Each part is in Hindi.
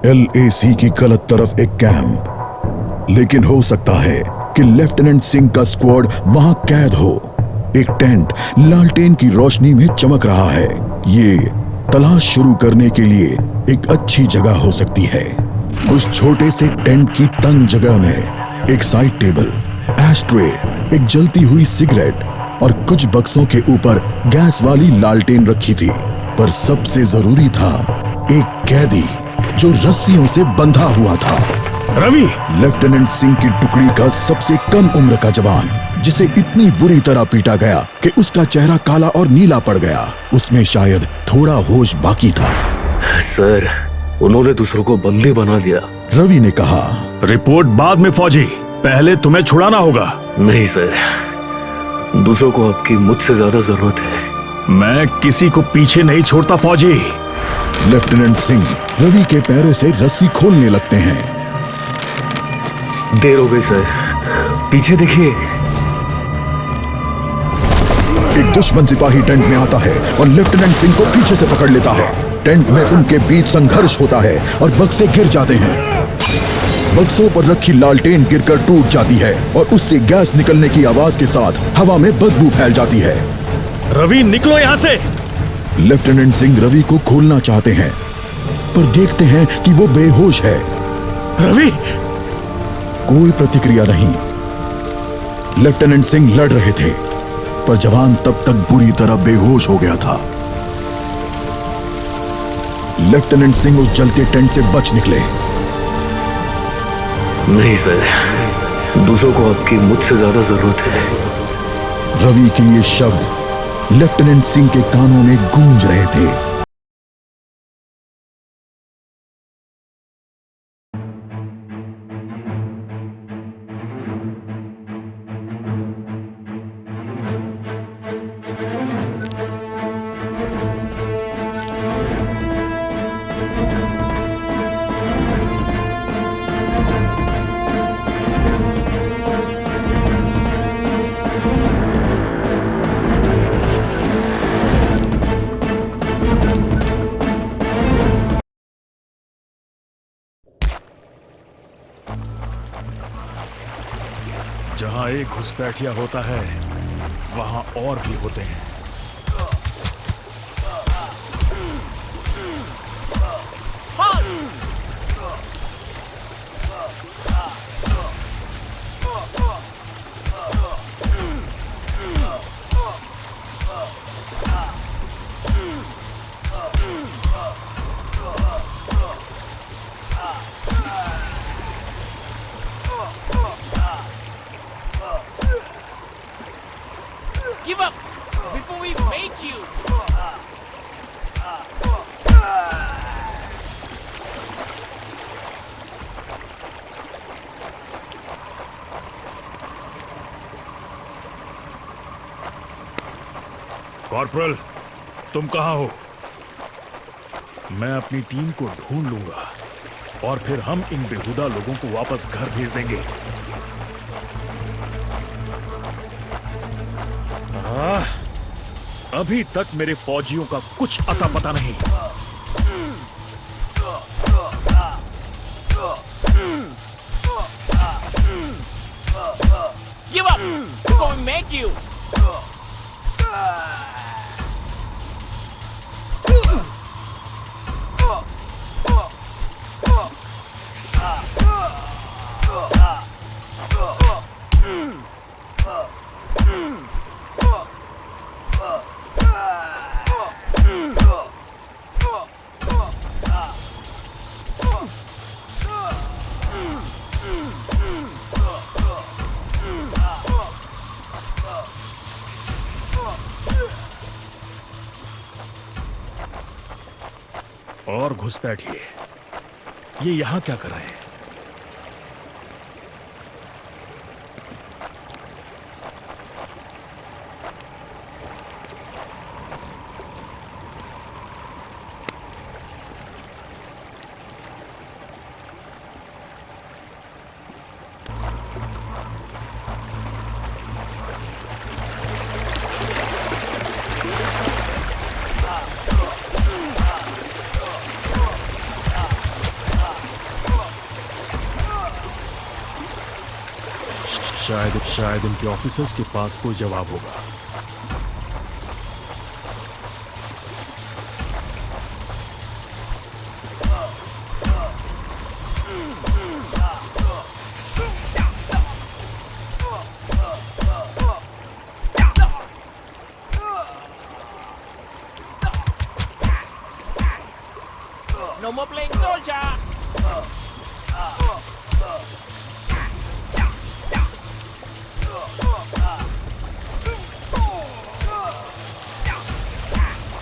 LAC की गलत तरफ एक कैंप, लेकिन हो सकता है कि लेफ्टिनेंट सिंह का स्क्वाड वहां कैद हो। एक टेंट लालटेन की रोशनी में चमक रहा है। ये तलाश शुरू करने के लिए एक अच्छी जगह हो सकती है। उस छोटे से टेंट की तंग जगह में एक साइड टेबल, एशट्रे, एक जलती हुई सिगरेट और कुछ बक्सों के ऊपर गैस वाली लालटेन रखी थी। पर सबसे जरूरी था एक कैदी जो रस्सियों से बंधा हुआ था। रवि! लेफ्टिनेंट सिंह की टुकड़ी का सबसे कम उम्र का जवान, जिसे इतनी बुरी तरह पीटा गया कि उसका चेहरा काला और नीला पड़ गया। उसमें शायद थोड़ा होश बाकी था। सर, उन्होंने दूसरों को बंदी बना दिया। रवि ने कहा। रिपोर्ट बाद में फौजी, पहले तुम्हें छुड़ाना होगा। नहीं सर, दूसरों को आपकी मुझसे ज्यादा जरूरत है। मैं किसी को पीछे नहीं छोड़ता फौजी। लेफ्टिनेंट सिंह रवि के पैरों से रस्सी खोलने लगते हैं। देर हो गई सर, पीछे देखिए। एक दुश्मन सिपाही टेंट में आता है और लेफ्टिनेंट सिंह को पीछे से पकड़ लेता है। टेंट में उनके बीच संघर्ष होता है और बक्से गिर जाते हैं। बक्सों पर रखी लालटेन गिरकर टूट जाती है और उससे गैस निकलने की आवाज के साथ हवा में बदबू फैल जाती है। रवि, निकलो यहाँ से! लेफ्टिनेंट सिंह रवि को खोलना चाहते हैं, पर देखते हैं कि वो बेहोश है। रवि! कोई प्रतिक्रिया नहीं। लेफ्टिनेंट सिंह लड़ रहे थे, पर जवान तब तक बुरी तरह बेहोश हो गया था। लेफ्टिनेंट सिंह उस जलते टेंट से बच निकले। नहीं सर, दूसरों को आपकी मुझसे ज्यादा जरूरत है। रवि के ये शब्द लेफ्टिनेंट सिंह के कानों में गूंज रहे थे। जहां एक घुसपैठिया होता है, वहां और भी होते हैं। Give up before we make you! Corporal, तुम कहां हो? मैं अपनी टीम को ढूंढ लूंगा और फिर हम इन बेहुदा लोगों को वापस घर भेज देंगे। अभी तक मेरे फौजियों का कुछ अता पता नहीं। Give up before we make you! और घुसपैठिए, ये यहां क्या कर रहे हैं? शायद इनके ऑफिसर्स के पास कोई जवाब होगा। No more playing soldier.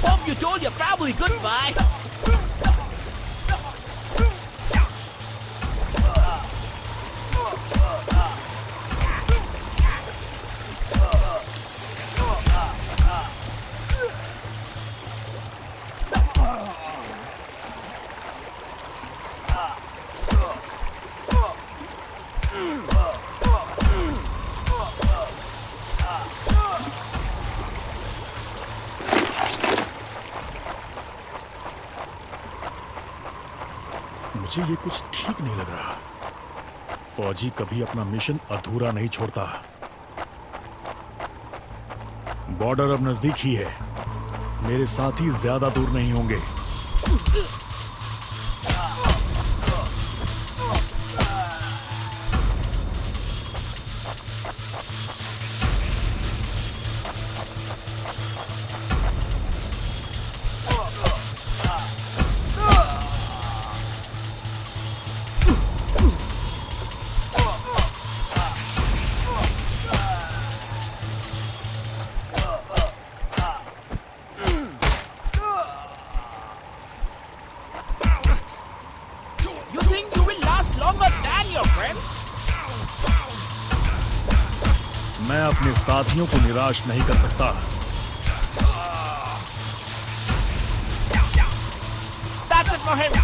Hope you told your family goodbye. मुझे ये कुछ ठीक नहीं लग रहा। फौजी कभी अपना मिशन अधूरा नहीं छोड़ता। बॉर्डर अब नजदीक ही है। मेरे साथी ज्यादा दूर नहीं होंगे। You think you will last longer than your friends? मैं अपने साथियों को निराश नहीं कर सकता। That's it for him.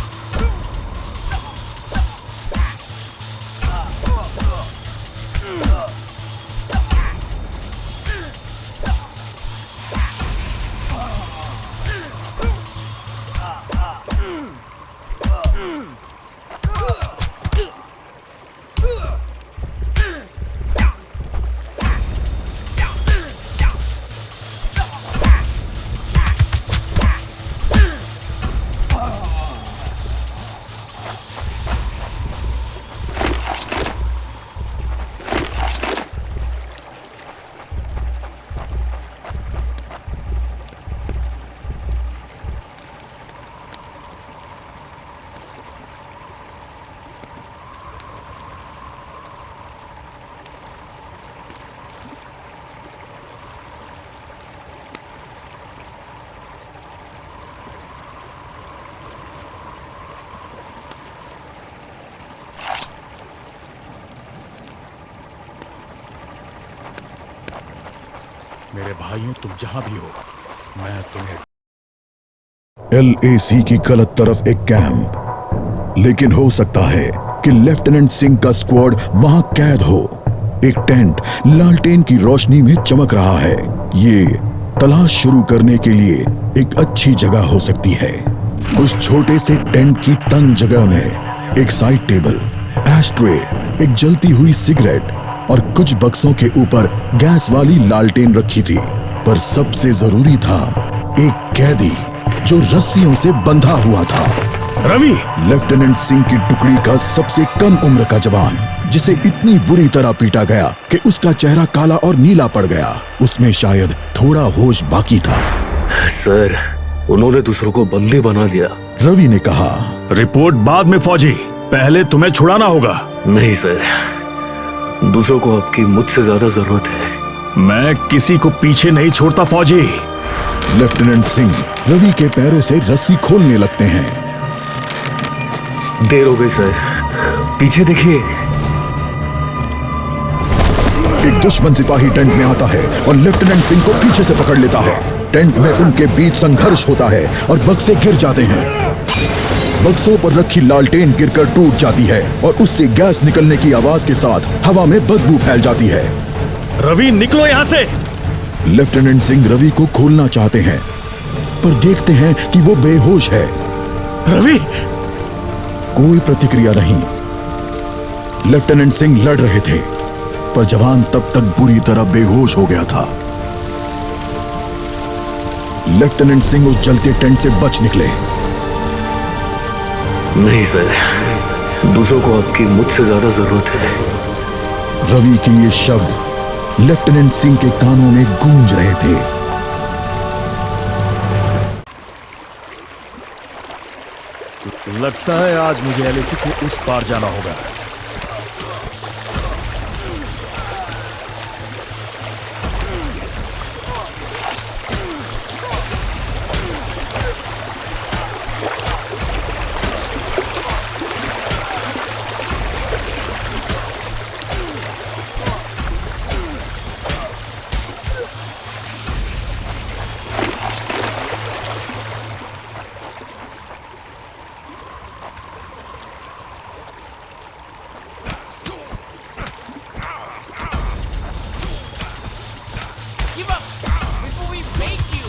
मेरे भाइयों, तुम जहां भी हो, मैं तुम्हें LAC की गलत तरफ एक कैंप, लेकिन हो सकता है कि लेफ्टिनेंट सिंह का स्क्वाड वहां कैद हो। एक टेंट लालटेन की रोशनी में चमक रहा है। ये तलाश शुरू करने के लिए एक अच्छी जगह हो सकती है। उस छोटे से टेंट की तंग जगह में एक साइड टेबल, एशट्रे, एक जलती हुई सिगरेट और कुछ बक्सों के ऊपर गैस वाली लालटेन रखी थी। पर सबसे जरूरी था एक कैदी जो रस्सियों से बंधा हुआ था। रवि! लेफ्टिनेंट सिंह की टुकड़ी का सबसे कम उम्र का जवान, जिसे इतनी बुरी तरह पीटा गया कि उसका चेहरा काला और नीला पड़ गया। उसमें शायद थोड़ा होश बाकी था। सर, उन्होंने दूसरों को बंदी बना दिया। रवि ने कहा। रिपोर्ट बाद में फौजी, पहले तुम्हें छुड़ाना होगा। नहीं सर, दूसरों को आपकी मुझसे ज्यादा जरूरत है। मैं किसी को पीछे नहीं छोड़ता फौजी। लेफ्टिनेंट सिंह रवि के पैरों से रस्सी खोलने लगते हैं। देर हो गई सर, पीछे देखिए। एक दुश्मन सिपाही टेंट में आता है और लेफ्टिनेंट सिंह को पीछे से पकड़ लेता है। टेंट में उनके बीच संघर्ष होता है और बक्से गिर जाते हैं। बक्सों पर रखी लालटेन गिरकर टूट जाती है और उससे गैस निकलने की आवाज के साथ हवा में बदबू फैल जाती है। रवि, निकलो यहाँ से! लेफ्टिनेंट सिंह रवि को खोलना चाहते हैं, पर देखते हैं कि वो बेहोश है। रवि! कोई प्रतिक्रिया नहीं। लेफ्टिनेंट सिंह लड़ रहे थे, पर जवान तब तक बुरी तरह बेहोश हो गया था। लेफ्टिनेंट सिंह उस जलते टेंट से बच निकले। नहीं सर, दूसरों को आपकी मुझसे ज्यादा जरूरत है। रवि के ये शब्द लेफ्टिनेंट सिंह के कानों में गूंज रहे थे। लगता है आज मुझे एलएसी के उस पार जाना होगा। Give up before we make you.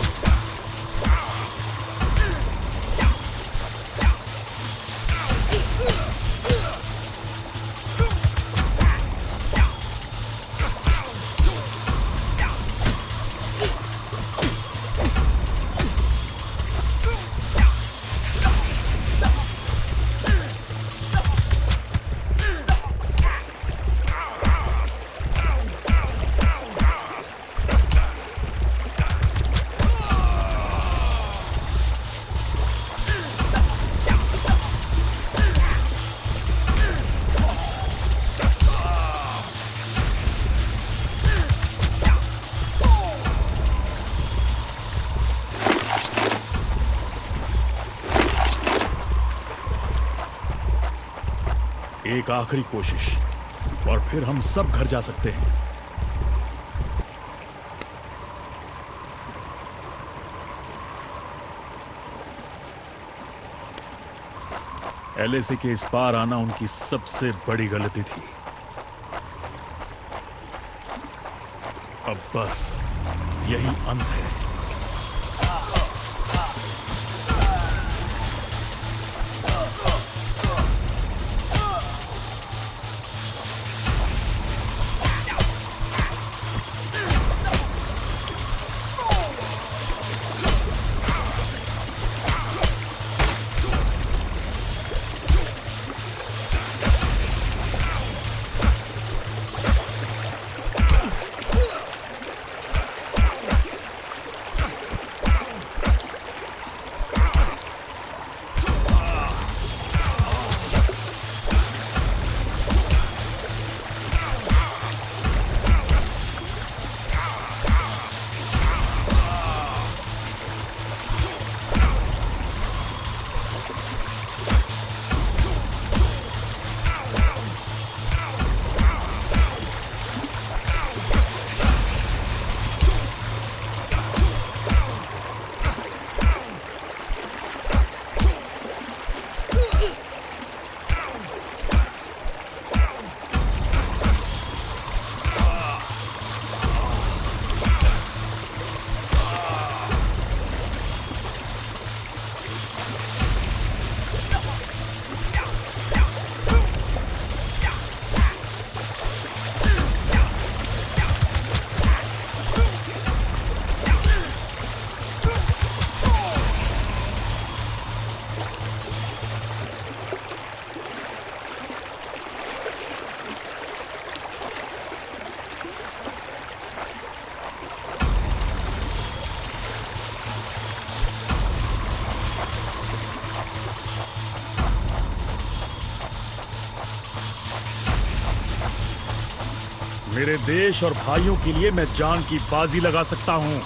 एक आखिरी कोशिश और फिर हम सब घर जा सकते हैं। एलएसी के इस पार आना उनकी सबसे बड़ी गलती थी। अब बस यही अंत है। मेरे देश और भाइयों के लिए मैं जान की बाजी लगा सकता हूं।